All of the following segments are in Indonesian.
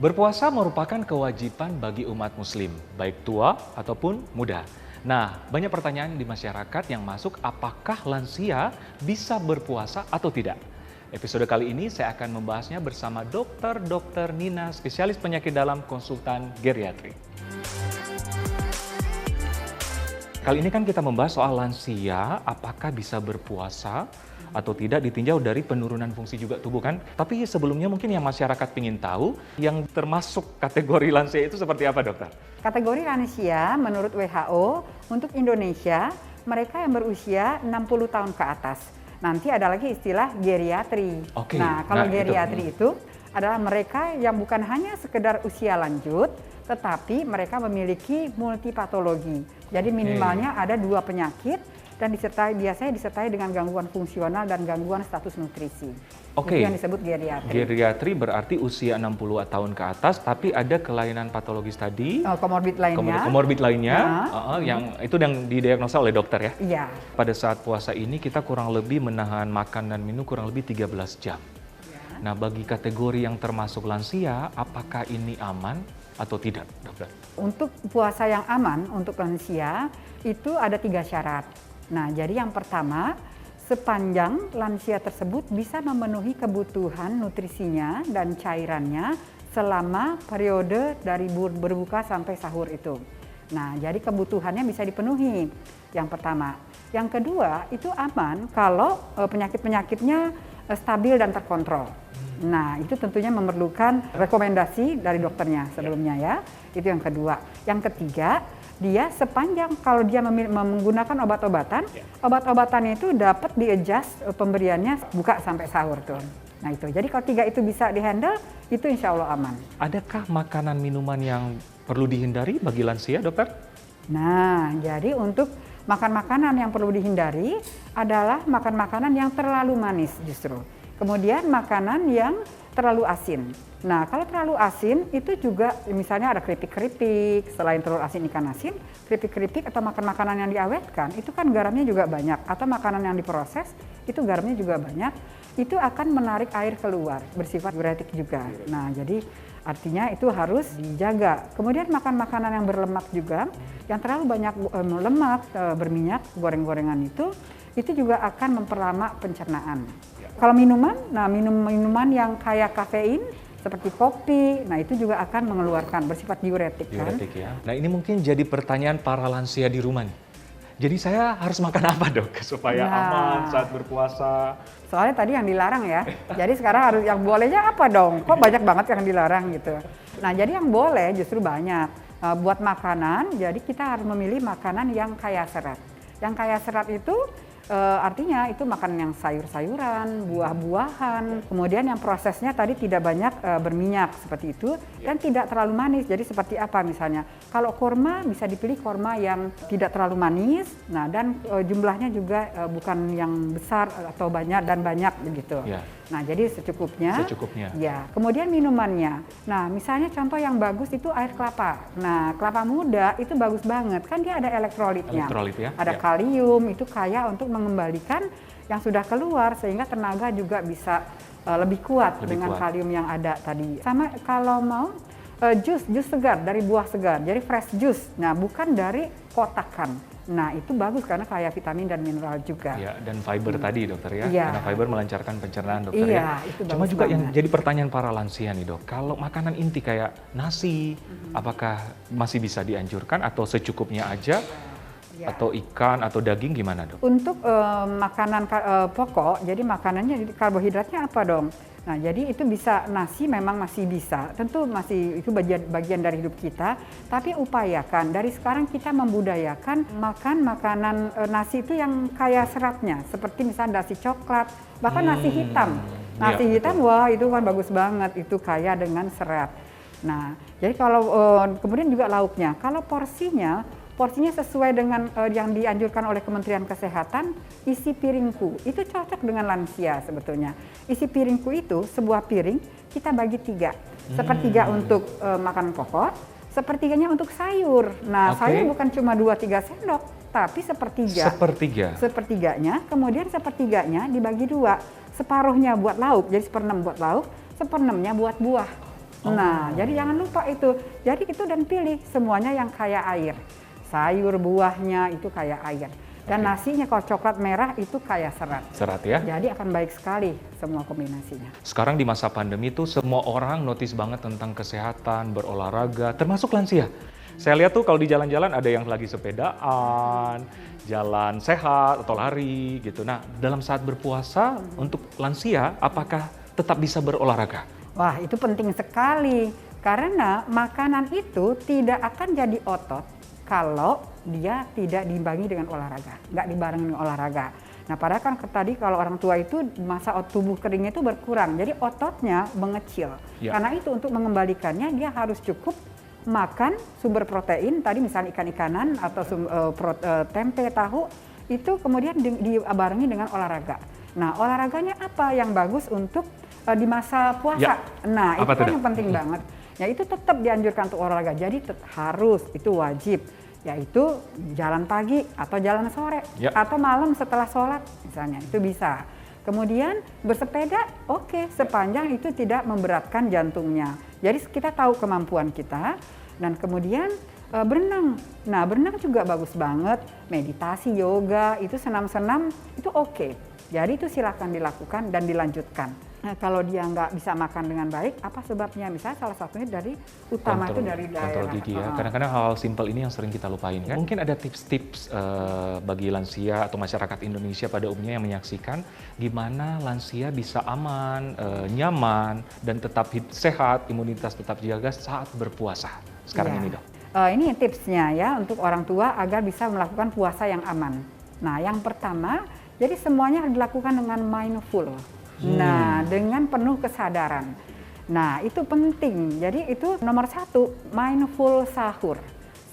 Berpuasa merupakan kewajiban bagi umat muslim, baik tua ataupun muda. Nah, banyak pertanyaan di masyarakat yang masuk apakah lansia bisa berpuasa atau tidak. Episode kali ini saya akan membahasnya bersama Dr. Nina, spesialis penyakit dalam konsultan geriatri. Kali ini kan kita membahas soal lansia, apakah bisa berpuasa atau tidak ditinjau dari penurunan fungsi juga tubuh kan. Tapi sebelumnya mungkin yang masyarakat ingin tahu, yang termasuk kategori lansia itu seperti apa, dokter? Kategori lansia menurut WHO untuk Indonesia, mereka yang berusia 60 tahun ke atas. Nanti ada lagi istilah geriatri. Oke. Nah, kalau geriatri itu adalah mereka yang bukan hanya sekedar usia lanjut, tetapi mereka memiliki multipatologi. Jadi minimalnya ada 2 penyakit dan biasanya disertai dengan gangguan fungsional dan gangguan status nutrisi. Oke. Itu yang disebut geriatri. Geriatri berarti usia 60 tahun ke atas, tapi ada kelainan patologis tadi. Komorbid lainnya. Komorbid lainnya, yang didiagnosa oleh dokter ya? Iya. Pada saat puasa ini kita kurang lebih menahan makan dan minum kurang lebih 13 jam. Ya. Nah, bagi kategori yang termasuk lansia, apakah ini aman atau tidak, dokter? Untuk puasa yang aman untuk lansia, itu ada 3 syarat. Nah, jadi yang pertama, sepanjang lansia tersebut bisa memenuhi kebutuhan nutrisinya dan cairannya selama periode dari berbuka sampai sahur itu. Nah, jadi kebutuhannya bisa dipenuhi, yang pertama. Yang kedua, itu aman kalau penyakit-penyakitnya stabil dan terkontrol. Nah, itu tentunya memerlukan rekomendasi dari dokternya sebelumnya ya. Itu yang kedua. Yang ketiga, dia sepanjang kalau dia menggunakan obat-obatan, obat-obatannya itu dapat di-adjust pemberiannya buka sampai sahur tuh. Nah itu, jadi kalau 3 itu bisa di-handle, itu insya Allah aman. Adakah makanan minuman yang perlu dihindari bagi lansia, dokter? Nah, jadi untuk makan-makanan yang perlu dihindari adalah makan makanan yang terlalu manis justru. Kemudian makanan yang terlalu asin. Nah, kalau terlalu asin itu juga misalnya ada keripik-keripik, selain telur asin ikan asin, keripik-keripik atau makan makanan yang diawetkan, itu kan garamnya juga banyak. Atau makanan yang diproses, itu garamnya juga banyak. Itu akan menarik air keluar, bersifat diuretik juga. Nah, jadi artinya itu harus dijaga. Kemudian makan makanan yang berlemak juga, yang terlalu banyak lemak, berminyak, goreng-gorengan itu juga akan memperlama pencernaan. Kalau minuman, nah minuman yang kaya kafein seperti kopi, nah itu juga akan mengeluarkan bersifat diuretik kan. Diuretik ya. Nah ini mungkin jadi pertanyaan para lansia di rumah nih. Jadi saya harus makan apa dok supaya aman saat berpuasa? Soalnya tadi yang dilarang ya. Jadi sekarang harus yang bolehnya apa dong? Kok banyak banget yang dilarang gitu. Nah jadi yang boleh justru banyak. Buat makanan, jadi kita harus memilih makanan yang kaya serat. Yang kaya serat itu artinya itu makan yang sayur-sayuran, buah-buahan, kemudian yang prosesnya tadi tidak banyak berminyak seperti itu dan tidak terlalu manis. Jadi seperti apa misalnya? Kalau kurma bisa dipilih kurma yang tidak terlalu manis, nah dan jumlahnya juga bukan yang besar atau banyak dan banyak begitu. Ya. Nah, jadi secukupnya. Secukupnya. Ya. Kemudian minumannya. Nah, misalnya contoh yang bagus itu air kelapa. Nah, kelapa muda itu bagus banget. Kan dia ada elektrolitnya. Elektrolit ya. Ada kalium, itu kaya untuk mengembalikan yang sudah keluar sehingga tenaga juga bisa lebih kuat dengan kalium yang ada tadi. Sama kalau mau jus segar dari buah segar. Jadi fresh juice. Nah, bukan dari kotakan. Nah, itu bagus karena kaya vitamin dan mineral juga. Ya, dan fiber tadi dokter ya. Iya. Karena fiber melancarkan pencernaan dokter Iya, ya. itu Cuma bagus juga banget. yang jadi pertanyaan para lansia nih dok, kalau makanan inti kayak nasi, apakah masih bisa dianjurkan atau secukupnya aja? Ya. Atau ikan atau daging gimana dok? Untuk makanan pokok, jadi makanannya karbohidratnya apa dong? Nah, jadi itu bisa nasi memang masih bisa, tentu masih itu bagian dari hidup kita, tapi upayakan dari sekarang kita membudayakan makan makanan nasi itu yang kaya seratnya, seperti misalnya nasi coklat, bahkan nasi hitam. Nasi hitam, wah itu kan bagus banget, itu kaya dengan serat. Nah, jadi kalau kemudian juga lauknya, kalau porsinya sesuai dengan yang dianjurkan oleh Kementerian Kesehatan, isi piringku, itu cocok dengan lansia sebetulnya. Isi piringku itu, sebuah piring, kita bagi 3. Sepertiga untuk makanan pokok, sepertiganya untuk sayur. Nah, sayur bukan cuma 2-3 sendok, tapi sepertiga. Sepertiganya, kemudian sepertiganya dibagi 2. Separuhnya buat lauk, jadi 1/6 buat lauk, 1/6-nya buat buah. Nah, jadi jangan lupa itu. Jadi itu dan pilih semuanya yang kaya air. Sayur buahnya itu kaya air. Dan nasinya kalau coklat merah itu kaya serat. Serat ya? Jadi akan baik sekali semua kombinasinya. Sekarang di masa pandemi tuh semua orang notice banget tentang kesehatan, berolahraga, termasuk lansia. Saya lihat tuh kalau di jalan-jalan ada yang lagi sepedaan, jalan sehat atau lari gitu. Nah, dalam saat berpuasa untuk lansia, apakah tetap bisa berolahraga? Wah, itu penting sekali. Karena makanan itu tidak akan jadi otot kalau dia tidak diimbangi dengan olahraga, nggak dibarengi dengan olahraga. Nah, padahal kan tadi kalau orang tua itu masa tubuh keringnya itu berkurang, jadi ototnya mengecil. Ya. Karena itu untuk mengembalikannya dia harus cukup makan sumber protein, tadi misalnya ikan-ikanan atau tempe, tahu, itu kemudian dibarengi dengan olahraga. Nah, olahraganya apa yang bagus untuk di masa puasa? Ya. Nah, Apa itu kan yang penting banget. Ya itu tetap dianjurkan untuk olahraga, jadi harus, itu wajib, yaitu jalan pagi atau jalan sore, atau malam setelah sholat misalnya, itu bisa. Kemudian bersepeda, oke, sepanjang itu tidak memberatkan jantungnya. Jadi kita tahu kemampuan kita, dan kemudian berenang. Nah, berenang juga bagus banget, meditasi, yoga, itu senam-senam, itu oke. Jadi itu silakan dilakukan dan dilanjutkan. Nah, kalau dia nggak bisa makan dengan baik, apa sebabnya? Misalnya salah satunya dari utama itu dari daerah. Kontrol gigi ya. Kadang-kadang hal simpel ini yang sering kita lupain kan. Mungkin ada tips-tips bagi lansia atau masyarakat Indonesia pada umumnya yang menyaksikan gimana lansia bisa aman, nyaman, dan tetap sehat, imunitas tetap dijaga saat berpuasa. Sekarang ini dong. Ini tipsnya ya untuk orang tua agar bisa melakukan puasa yang aman. Nah, yang pertama, jadi semuanya harus dilakukan dengan mindful. Nah, dengan penuh kesadaran. Nah, itu penting. Jadi itu nomor 1, mindful sahur.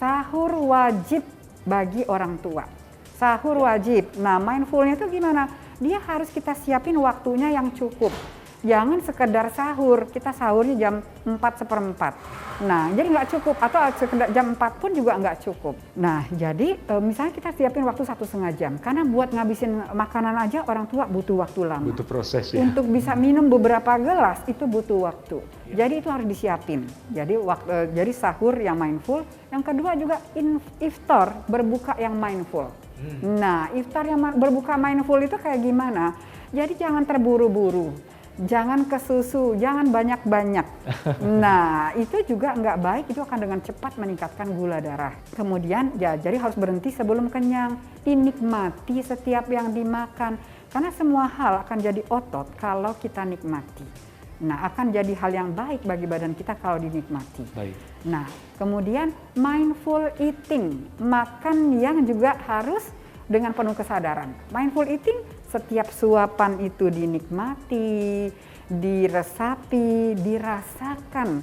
Sahur wajib bagi orang tua. Sahur wajib. Nah, mindfulnya itu gimana? Dia harus kita siapin waktunya yang cukup. Jangan sekedar sahur, kita sahurnya jam 4:04. Nah, jadi nggak cukup, atau sekedar jam 4 pun juga nggak cukup. Nah, jadi misalnya kita siapin waktu 1,5 jam, karena buat ngabisin makanan aja orang tua butuh waktu lama. Butuh proses ya. Untuk bisa minum beberapa gelas itu butuh waktu. Jadi itu harus disiapin. Jadi sahur yang mindful. Yang kedua juga iftar, berbuka yang mindful. Nah, iftar yang berbuka mindful itu kayak gimana? Jadi jangan terburu-buru. Jangan ke susu, jangan banyak-banyak. Nah, itu juga nggak baik, itu akan dengan cepat meningkatkan gula darah. Kemudian, ya, jadi harus berhenti sebelum kenyang, dinikmati setiap yang dimakan. Karena semua hal akan jadi otot kalau kita nikmati. Nah, akan jadi hal yang baik bagi badan kita kalau dinikmati. Baik. Nah, kemudian mindful eating, makan yang juga harus dengan penuh kesadaran. Mindful eating, setiap suapan itu dinikmati, diresapi, dirasakan.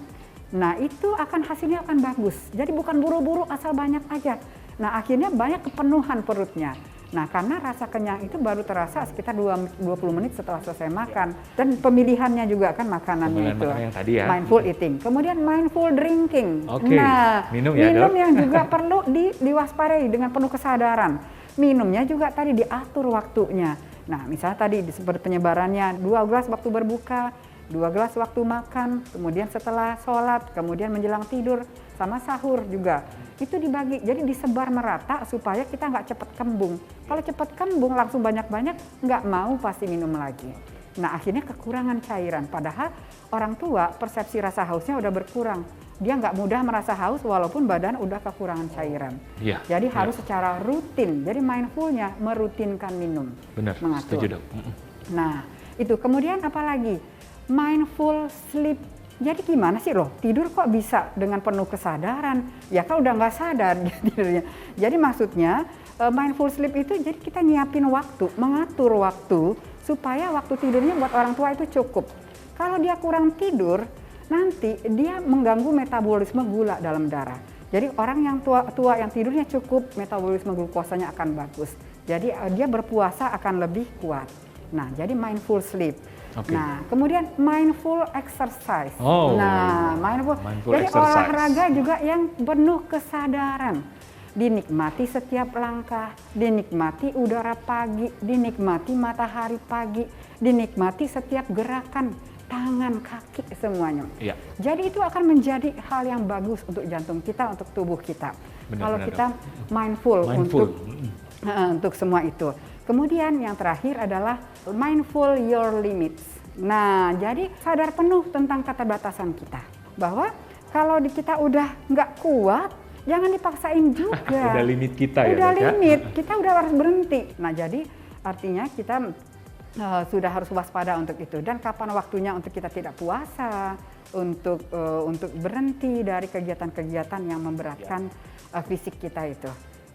Nah, itu hasilnya akan bagus. Jadi bukan buru-buru asal banyak aja. Nah, akhirnya banyak kepenuhan perutnya. Nah, karena rasa kenyang itu baru terasa sekitar 20 menit setelah selesai makan. Dan pemilihannya juga kan makanannya itu. Yang tadi ya. Mindful eating. Kemudian mindful drinking. Oke. Nah, minum ya, minum Dok? yang juga perlu diwaspadai dengan penuh kesadaran. Minumnya juga tadi diatur waktunya. Nah, misalnya tadi seperti penyebarannya 2 gelas waktu berbuka, 2 gelas waktu makan, kemudian setelah sholat, kemudian menjelang tidur, sama sahur juga. Itu dibagi, jadi disebar merata supaya kita nggak cepat kembung. Kalau cepat kembung langsung banyak-banyak, nggak mau pasti minum lagi. Nah, akhirnya kekurangan cairan. Padahal orang tua persepsi rasa hausnya udah berkurang. Dia nggak mudah merasa haus walaupun badan udah kekurangan cairan. Iya. Jadi harus secara rutin. Jadi mindfulnya merutinkan minum. Benar, mengatur. setuju, Dok. Nah, itu kemudian apa lagi? Mindful sleep. Jadi gimana sih loh, tidur kok bisa dengan penuh kesadaran? Ya kalau udah nggak sadar tidurnya. Jadi maksudnya mindful sleep itu jadi kita nyiapin waktu, mengatur waktu supaya waktu tidurnya buat orang tua itu cukup. Kalau dia kurang tidur, nanti dia mengganggu metabolisme gula dalam darah. Jadi orang yang tua yang tidurnya cukup, metabolisme glukosanya akan bagus. Jadi dia berpuasa akan lebih kuat. Nah, jadi mindful sleep. Okay. Nah, kemudian mindful exercise. Nah, mindful jadi exercise. olahraga juga yang penuh kesadaran. Dinikmati setiap langkah, dinikmati udara pagi, dinikmati matahari pagi, dinikmati setiap gerakan tangan, kaki, semuanya. Iya. Jadi itu akan menjadi hal yang bagus untuk jantung kita, untuk tubuh kita. Kalau kita mindful. Untuk semua itu. Kemudian yang terakhir adalah mindful your limits. Nah, jadi sadar penuh tentang keterbatasan kita. Bahwa kalau kita udah nggak kuat, jangan dipaksain juga. Udah limit kita ya, udah Dok, ya? limit, kita udah harus berhenti. Nah, jadi artinya kita sudah harus waspada untuk itu. Dan kapan waktunya untuk kita tidak puasa, untuk berhenti dari kegiatan-kegiatan yang memberatkan fisik kita itu.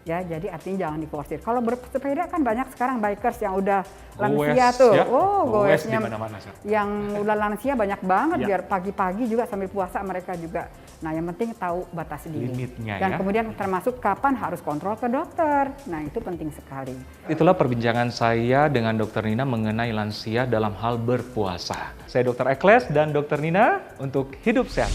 Ya, jadi artinya jangan diforsir. Kalau bersepeda kan banyak sekarang bikers yang udah lansia tuh. Ya? Goesnya dimana-mana, yang udah lansia banyak banget, Ya. biar pagi-pagi juga sambil puasa mereka juga. Nah, yang penting tahu batas diri. Limitnya, Dan ya. kemudian termasuk kapan harus kontrol ke dokter. Nah, itu penting sekali. Itulah perbincangan saya dengan Dr. Nina mengenai lansia dalam hal berpuasa. Saya Dr. Ekles dan Dr. Nina untuk Hidup Sehat.